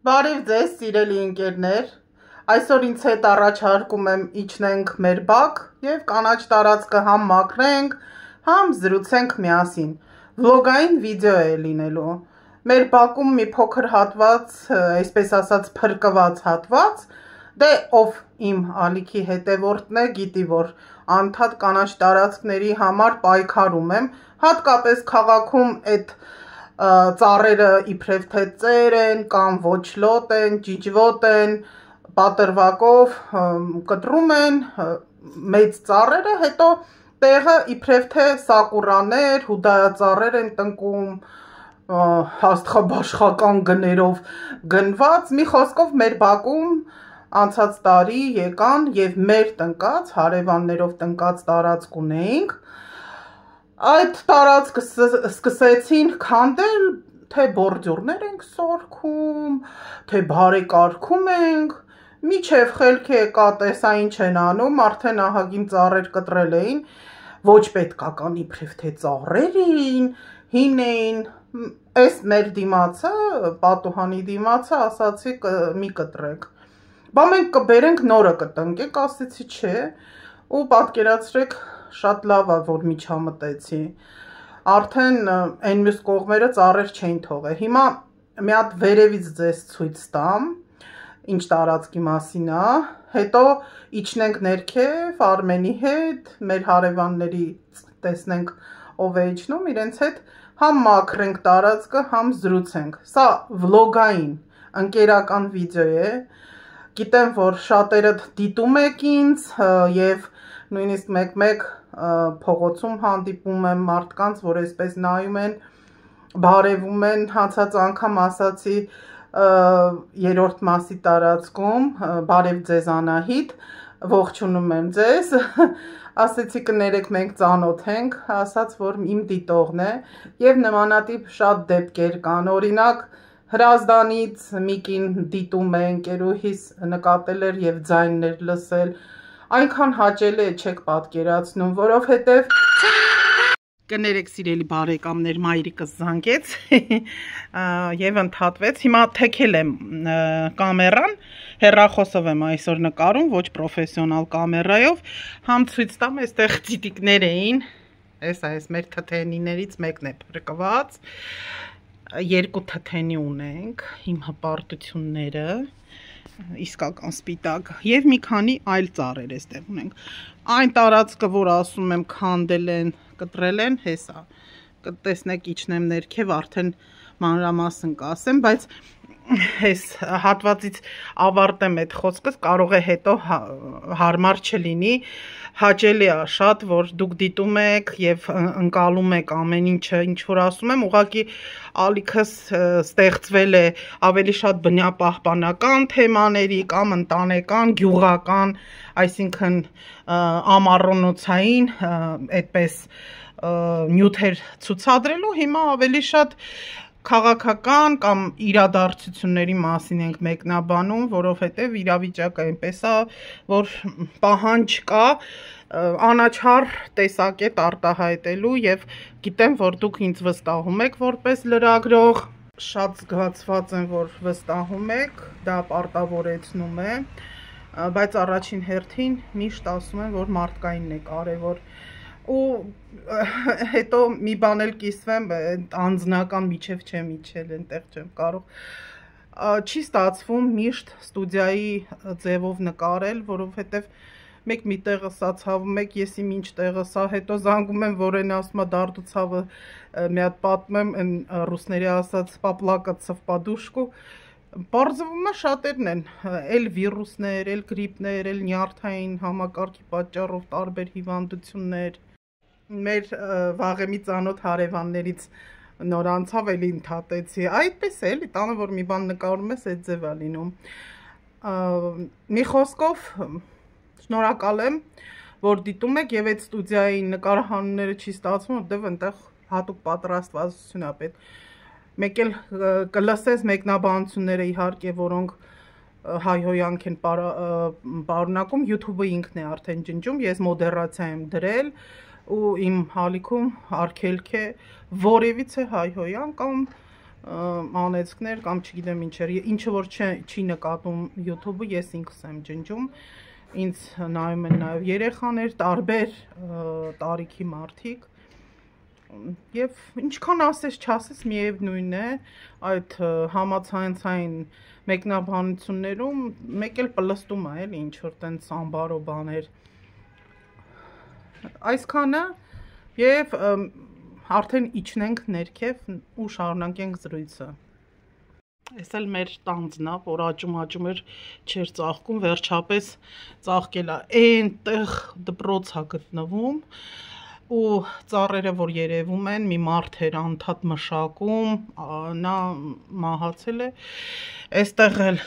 Բարև ձեզ, սիրելի ընկերներ, այսօր ինձ հետ առաջարկում եմ իջնենք մեր բակ և կանաչ տարածքը համ մաքրենք, համ զրուցենք միասին, վլոգային վիդեո է լինելու, մեր բակում մի փոքր հատված, այսպես ասած փրկված հատված, դե ով իմ ալիքի հետևորդն է, գիտի, որ անդադ կանաչ տարածքների համար պայքարում եմ, հատկապես քաղաքում այդ ծառերը իբրև թե ծեր են, կամ ոչ լոտ են, ճիճվոտ են, պատրվակով կտրում են մեծ ծառերը, հետո տեղը իբրև թե սակուրաներ, հուդայածառեր են տնկում, աստղաբաշխական գներով գնված, մի խոսքով մեր բակում անցած տարի եկան և մեր տնկած, հարևաններով տնկած տարածք ունեինք, այդ տարածքը սկսեցին քանդել, թե բորդյուրներ ենք սարքում, թե բարեկարգում ենք, մինչև խելքի եկա տեսա ինչ են անում, արդեն ահագին ծառեր կտրել էին, ոչ պետքական իբրև թե ծառեր էին, հին էին, այս մեր դիմացը, պատուհանի դիմացը, ասացի մի կտրեք, բա մենք կբերենք նորը կտնկենք, ասեցի չէ, ու պատկերացրեք շատ լավ է, որ միջամտեցի, արդեն այն մյուս կողմերը ծառեր չէին թողել, հիմա մի հատ վերևից ձեզ ցույց տամ, ինչ տարածքի մասին է, հետո իջնենք ներքև, Արմենի հետ, մեր հարևանների տեսնենք ով է իջնում, իրենց հետ համ մաքրենք տարածքը, համ զրուցենք, սա վլոգային, ընկերական վիդեո է, գիտեմ, որ շատերդ դիտում եք ինձ և նույնիսկ մեկ-մեկ փողոցում հանդիպում եմ մարդկանց, որ այսպես նայում են, բարևում են, անցած անգամ ասացի երրորդ մասի տարածքում, բարև ձեզ Անահիտ, ողջունում եմ ձեզ, ասեցի կներեք մենք ծանոթ ենք, ասաց, որ իմ դիտողն է և նմանատիպ շատ դեպքեր կան, օրինակ Հրազդանից մի կին դիտում է, ընկերուհիս նկատել էր և ձայններ լսել, այնքան հաճելի է չեք պատկերացնում, որովհետև կներեք սիրելի բարեկամներ, մայրիկս զանգեց և ընդհատվեց, հիմա թեքել եմ կամերան, հեռախոսով եմ այսօր նկարում, ոչ պրոֆեսիոնալ կամերայով, համ ցույց տամ, այստեղ ծիտիկներ էին, այս մեր թթենիներից մեկն է փրկված, երկու թթենի ունենք, իմ հպարտությունները, իսկական սպիտակ և մի քանի այլ ծառեր այստեղ ունենք, այն տարածքը, որ ասում եմ քանդել են, կտրել են, հեսա, կտեսնեք իջնեմ ներքև, արդեն մանրամասն կասեմ, բայց այս հատվածից ավարտեմ այդ խոսքս, կարող է հետո հարմար չլինի, հաճելի է շատ, որ դուք դիտում եք և ընկալում եք ամեն ինչը, ինչ որ ասում եմ, ուղղակի ալիքս ստեղծվել է ավելի շատ բնապահպանական թեմաների կամ ընտանեկան, գյուղական, այսինքն ամառոնոցային, այդպես նյութեր ցուցադրելու, հիմա ավելի շատ քաղաքական կամ իրադարձությունների մասին ենք մեկնաբանում, որովհետև իրավիճակը այնպես է, որ պահանջ կա անաչառ տեսակետ արտահայտելու և գիտեմ, որ դուք ինձ վստահում եք որպես լրագրող, շատ զգացված եմ, որ վստահում եք, դա պարտավորեցնում է, բայց առաջին հերթին միշտ ասում եմ, որ մարդկայինն է կարևոր ու հետո մի բան էլ կիսվեմ, անձնական միջև չեմ իջել, այնտեղ չեմ կարող, չի ստացվում միշտ ստուդիայի ձևով նկարել, որովհետև մեկ մի տեղը սա ցավում եք, ես իմ ինչ տեղը սա, հետո զանգում եմ, որ են ասում է դարդու ցավը մի հատ պատմեմ, ռուսների ասած պապլակը ծվպադուշկու, պարզվում է շատերն են, էլ վիրուսներ, էլ գրիպներ, էլ նյարդային համակարգի պատճառով տարբեր հիվանդություններ, մեր վաղեմի ծանոթ հարևաններից նոր անցավ էլի ընդհատեցի, այդպես է էլի, տանը որ մի բան նկարում ես, այդ ձև է լինում, մի խոսքով շնորհակալ եմ, որ դիտում եք և այդ ստուդիայի նկարահանումները չի ստացվում, որտև այնտեղ հատուկ պատրաստվածություն է պետք, մեկ էլ կլսես մեկնաբանությունները իհարկե, որոնք հայհոյանք են պարունակում, YouTube-ը ինքն է արդեն ջնջում, ես մոդերացիա եմ դրել ու իմ հալիքում արգելք է որևիցե հայհոյան կամ անեցքներ կամ չգիտեմ ինչը որ չի նկատում YouTube-ը, ես ինքս եմ ջնջում, ինձ նայում են նաև երեխաներ, տարբեր տարիքի մարդիկ, եւ ինչքան ասես չասես միևնույն է, այդ համացանցային մեկնաբանություններում մեկ էլ պլստում է էլի ինչ որ տենց ամբարո բաներ, այսքանը եւ արդեն իջնենք ներքև ու շարունակենք զրույցը։ Այս էլ մեր տանձն է, որ աճում էր, չէր ծաղկում, վերջապես ծաղկել է, այնտեղ դպրոց է գտնվում ու ծառերը որ երևում են, մի մարդ էր անդադ մշակում, նա մահացել է, այստեղ էլ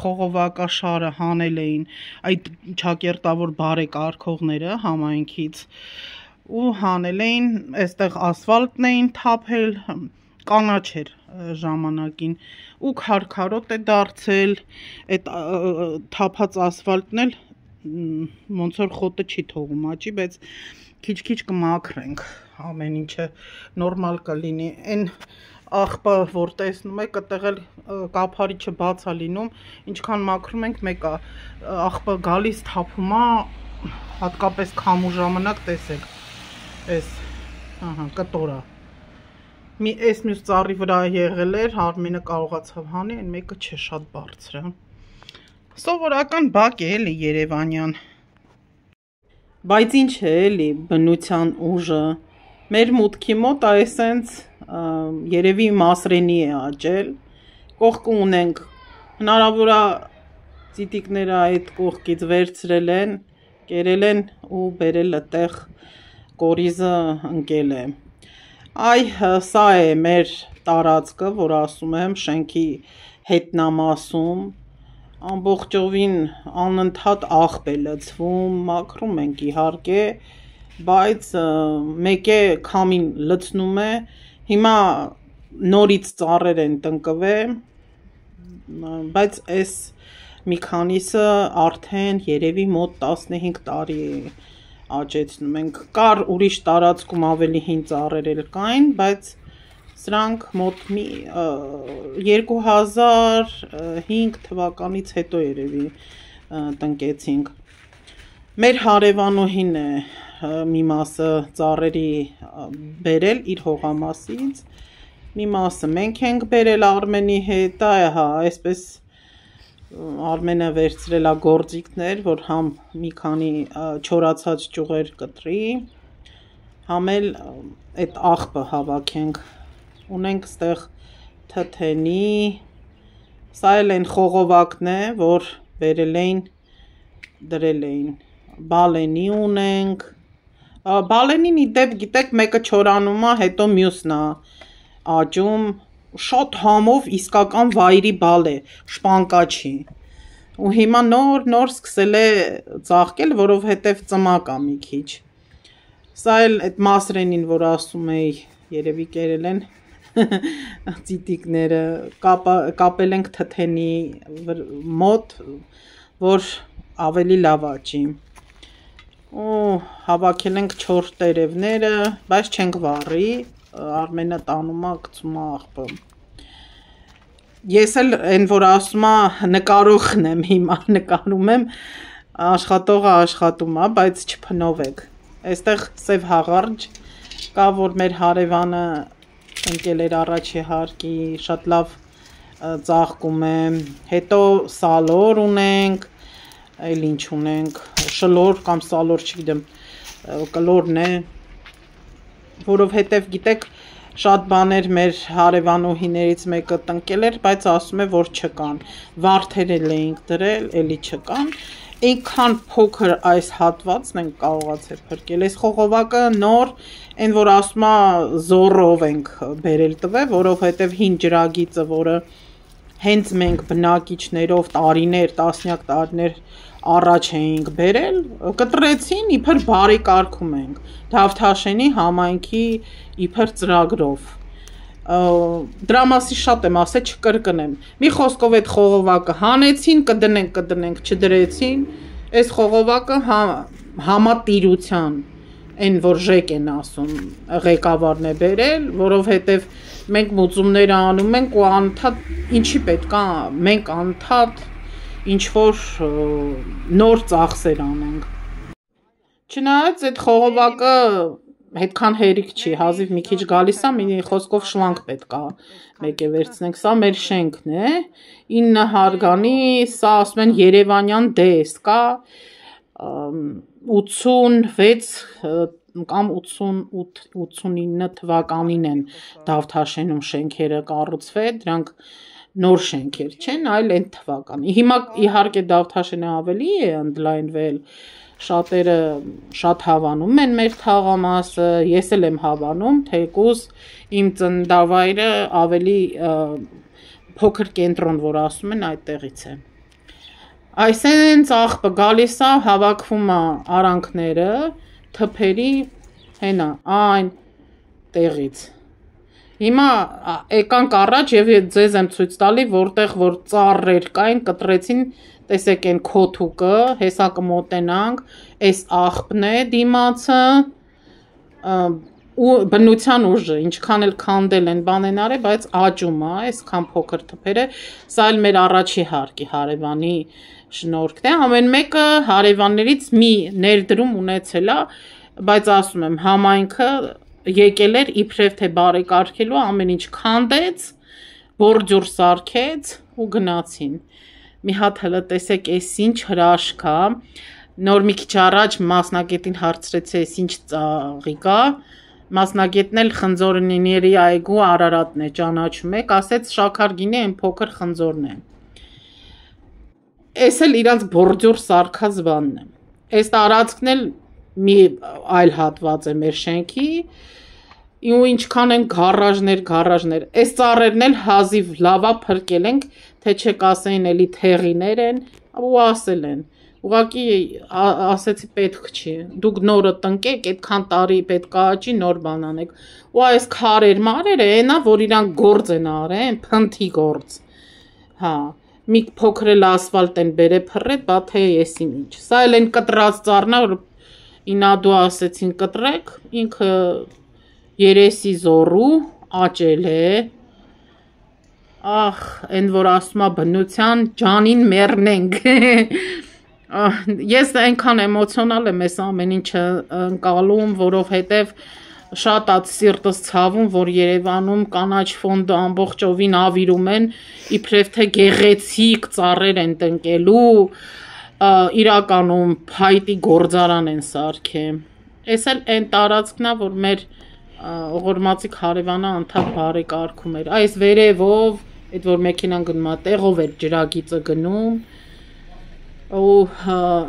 խողովակաշարը հանել էին այդ ճակերտավոր բարեկարգողները համայնքից ու հանել էին, այստեղ ասֆալտն էին թափել, կանաչ էր ժամանակին ու քարքարոտ է դարձել, այդ թափած ասֆալտն էլ ոնց որ խոտը չի թողում աճի, բայց քիչ-քիչ կմաքրենք, ամեն ինչը նորմալ կլինի, այն աղբը որ տեսնում եք, այդտեղ էլ կափարիչը բաց է լինում, ինչքան մաքրում ենք, մեկ աղբը գալիս թափում է, հատկապես քամու ժամանակ տեսեք, այս կտորա, այս մյուս ծառի վրա եղել էր, Արմենը կարողացավ հանի, այն մեկը չէ շատ բարձր է, սովորական բակ է էլի երևանյան, բայց ինչ է էլի բնության ուժը, մեր մուտքի մոտ այսենց երևի մասրենի է աճել, կողքը ունենք, հնարավոր է ծիտիկները այդ կողքից վերցրել են, կերել են ու բերել այդտեղ կորիզը ընկել է, այ սա է մեր տարածքը, որ ասում եմ շենքի հետնամասում, ամբողջովին անընդհատ աղբ է լցվում, մաքրում ենք իհարկե, բայց մեկ է քամին լցնում է, հիմա նորից ծառեր են տնկվել, բայց այս մի քանիսը արդեն երևի մոտ 15 տարի աճեցնում ենք, կար ուրիշ տարածքում ավելի հին ծառեր էլ կային, բայց սրանք մոտ 2005 թվականից հետո երևի տնկեցինք, մեր հարևանուհին է մի մասը ծառերի բերել իր հողամասից, մի մասը մենք ենք բերել Արմենի հետ, այսպես Արմենը վերցրել է գործիքներ, որ համ մի քանի չորացած ճյուղեր կտրի, համ էլ այդ աղբը հավաքենք, ունենք ստեղ թթենի, սա էլ են խողովակն է, որ բերել էին, դրել էին, բալենի ունենք, բալենին իդեպ գիտեք մեկը չորանում է, հետո մյուսն է աճում, շատ համով իսկական վայրի բալ է, շպանկաչի, ու հիմա նոր սկսել է ծաղկել, որովհետև ծմակ է մի քիչ, սա էլ այդ մասրենին, որ ասում էի, երևի կերել են, ծիտիկները կապել ենք թթենի մոտ, որ ավելի լավ աճի, ու հավաքել ենք 4 տերևները, բայց չենք վառի, Արմենը տանում է, գցում է աղբը, ես էլ այն որ ասում է նկարողն եմ հիմա, նկարում եմ, աշխատողը աշխատում է, բայց չփնովեք, այստեղ սև հաղարջ կա, որ մեր հարևանը ընկել էր առաջի հարկի, շատ լավ ծաղկում է, հետո սալոր ունենք, այլ ինչ ունենք, շլոր կամ սալոր չգիտեմ, կլորն է, որովհետև գիտեք, շատ բաներ մեր հարևանուհիներից մեկը տնկել էր, բայց ասում է, որ չկան, վարդեր էինք դրել, էլի չկան, այնքան փոքր այս հատվածն ենք կարողացել փրկել, այս խողովակը նոր, այն որ ասում է զորով ենք բերել տվել, որովհետև հին ջրագիծը, որը հենց մենք բնակիչներով տարիներ, տասնյակ տարիներ առաջ էինք բերել, կտրեցին, իբր բարեկարգում ենք, Դավթաշենի համայնքի իբր ծրագրով, դրա մասի շատ եմ ասել, չկրկնեմ, մի խոսքով այդ խողովակը հանեցին, կդնենք, չդրեցին, այս խողովակը համատիրության այն որ ժեք են ասում, ղեկավարն է բերել, որովհետև մենք մուծումներ անում ենք ու անընդհատ ինչի պետք է մենք անընդհատ ինչ-որ նոր ծախսեր անենք։ Չնայած այդ խողովակը հետքան հերիք չի, հազիվ մի քիչ գալիս է, մի խոսքով շլանկ պետք է մեկ է վերցնենք, սա մեր շենքն է, 9 հարգանի, սա ասում են Երևանյան դես կա, 86 կամ 88-89 թվականին են Դավթաշենում շենքերը կառուցվել, դրանք նոր շենքեր չեն, այլ այն թվականի։ Հիմա իհարկե Դավթաշենը ավելի է ընդլայնվել, շատերը շատ հավանում են մեր թաղամասը, ես էլ եմ հավանում, թեկուզ իմ ծննդավայրը ավելի փոքր կենտրոն, որ ասում են, այդտեղից է։ Այսինքն ծաղկը գալիս է, հավաքվում է արանքները, թփերի հենա, այն տեղից։ Հիմա եկանք առաջ եւ ձեզ եմ ցույց տալի, որտեղ որ ծառեր կային, կտրեցին, տեսեք այն քոթուկը, հեսա կմոտենանք, այս աղբն է դիմացը, ու բնության ուժը, ինչքան էլ քանդել են բան են արել, բայց աճում է, այսքան փոքր թփերը, սա էլ մեր առաջի հարկի հարևանի շնորհքն է, ամեն մեկը հարևաններից մի ներդրում ունեցել է, բայց ասում եմ, համայնքը եկել էր իբրև թե բարեկարգելու, ամեն ինչ քանդեց, բորջուր սարքեց ու գնացին։ Մի հատ հələ տեսեք, այս ինչ հրաշք է, նոր մի քիչ առաջ մասնագետին հարցրեցի, այս ինչ ծաղիկ է, մասնագետն էլ խնձորիների այգու Արարատն է, ճանաչում եք, ասեց շաքարգինի այն փոքր խնձորն է։ Այս էլ իրանց բորջուր սարքած բանն է։ Այս տարածքն էլ մի այլ հատված է մեր շենքի, ու ինչքան են գարաժներ, այս ծառերն էլ հազիվ լավա փրկել ենք, թե չեք ասեին էլի թեղիներ են, ու ասել են, ուղղակի ասեցի պետք չի, դուք նորը տնկեք, այդքան տարի պետք է աճի, նոր բան անեք, ու այս քարեր մարերը այնա, որ իրանք գործ են արեն, փնթի գործ, հա, մի փոքր էլ ասֆալտ են բերե փռեց, բա թե եսի ինչ, սա էլ են կտրած ծառն է, որ ինադու ասեցին կտրեք, ինքը երեսի զորու աճել է, ախ, այն որ ասում է բնության ջանին մեռնենք, ես այնքան էմոցիոնալ եմ այս ամեն ինչը ընկալում, որովհետև շատ սիրտս ցավում, որ Երևանում կանաչ ֆոնդը ամբողջովին ավիրում են, իբրև թե գեղեցիկ ծառեր են տնկելու, իրականում փայտի գործարան են սարքել։ Այս էլ այն տարածքն է, որ մեր օղորմածիկ հարևանը անդադ բարեկարգում էր։ Այս վերևով, այդ որ մեքենան գնում է, տեղով էր ջրագիծը գնում, ու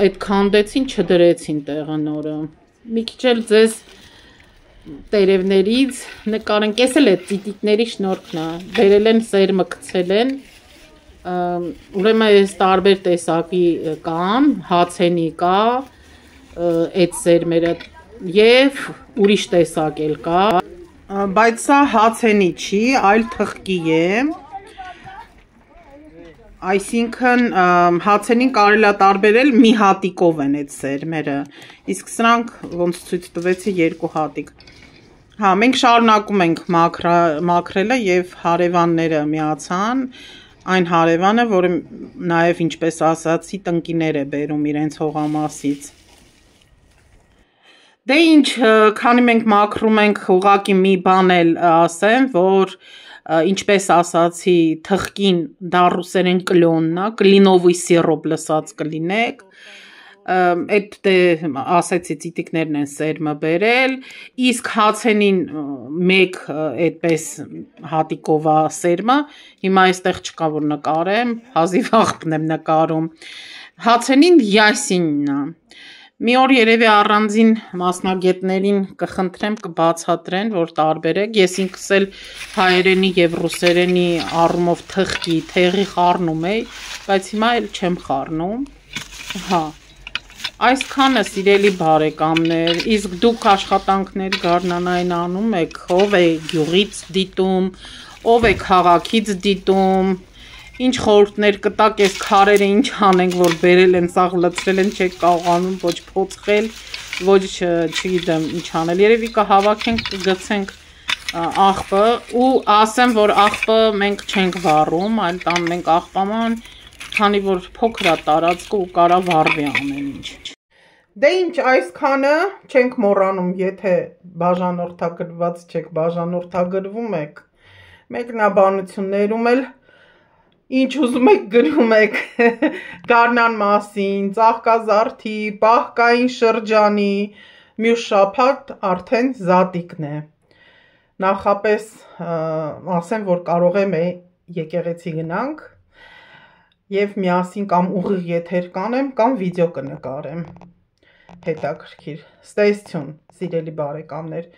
այդ քանդեցին, չդրեցին տեղը նորը։ Մի քիչ էլ ձեզ տերևներից նկարենք, ես էլ այդ ծիտիկների շնորհքն է, բերել են սերմը գցել են, ուրեմն այս տարբեր տեսակի կան, հացենի կա, այդ սերմերը եւ ուրիշ տեսակ էլ կա, բայց սա հացենի չի, այլ թխկի է, այսինքն հացենին կարելի է տարբերել մի հատիկով են այդ սերմերը, իսկ սրանք ոնց ցույց տվեցի երկու հատիկ։ Հա, մենք շարունակում ենք մաքրելը եւ հարևանները միացան, այն հարևանը, որը նաեւ ինչպես ասացի, տնկիներ է բերում իրենց հողամասից։ Դե ինչ, քանի մենք մաքրում ենք, ուղղակի մի բան էլ ասեմ, որ ինչպես ասացի, թխկին դա ռուսերեն կլյոնն է, կլինովի սիրոպ լսած կլինեք, այդ ասեցի ծիտիկներն են սերմը բերել, իսկ հացենին մեկ այդպես հատիկով է սերմը, հիմա այստեղ չկա որ նկարեմ, հազիվ աղբն եմ նկարում, հացենին յասինն է, մի օր երևի առանձին մասնագետներին կխնդրեմ կբացատրեն, որ տարբերեք, ես ինքս էլ հայերենի եւ ռուսերենի առումով թխկի, թեղի խառնում էի, բայց հիմա էլ չեմ խառնում, հա, այսքանը սիրելի բարեկամներ, իսկ դուք աշխատանքներ գարնանային անում եք, ով է գյուղից դիտում, ով է քաղաքից դիտում, ինչ խորհուրդներ կտակ այս քարերը ինչ անենք, որ բերել են, սաղ լցրել են, չեք կարողանում ոչ փոցխել, ոչ չգիտեմ ինչ անել, երևի կհավաքենք, կգցենք աղբը ու ասեմ, որ աղբը մենք չենք վառում, այլ տանում ենք աղբաման, քանի որ փոքր է տարածքը ու կարա վառվի ամեն ինչ։ Դե ինչ, այսքանը չենք մոռանում, եթե բաժանորդագրված չեք, բաժանորդագրվում եք, մեկնաբանություններում էլ ինչ ուզում եք գրում եք գարնան մասին, ծաղկազարդի, պահկային շրջանի, մյուս շաբաթ արդեն զատիկն է։ Նախապես ասեմ, որ կարող եմ եկեղեցի գնանք և միասին կամ ուղիղ եթեր կանեմ, կամ վիդեո կնկարեմ։ Հետաքրքիր։ Stay tuned, սիրելի բարեկամներ։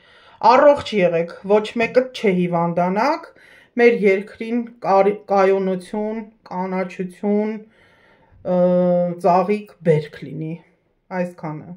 Առողջ եղեք, ոչ մեկը չհիվանդանաք, մեր երկրին կայունություն, կանաչություն, ծաղիկ բերք լինի, այսքանը։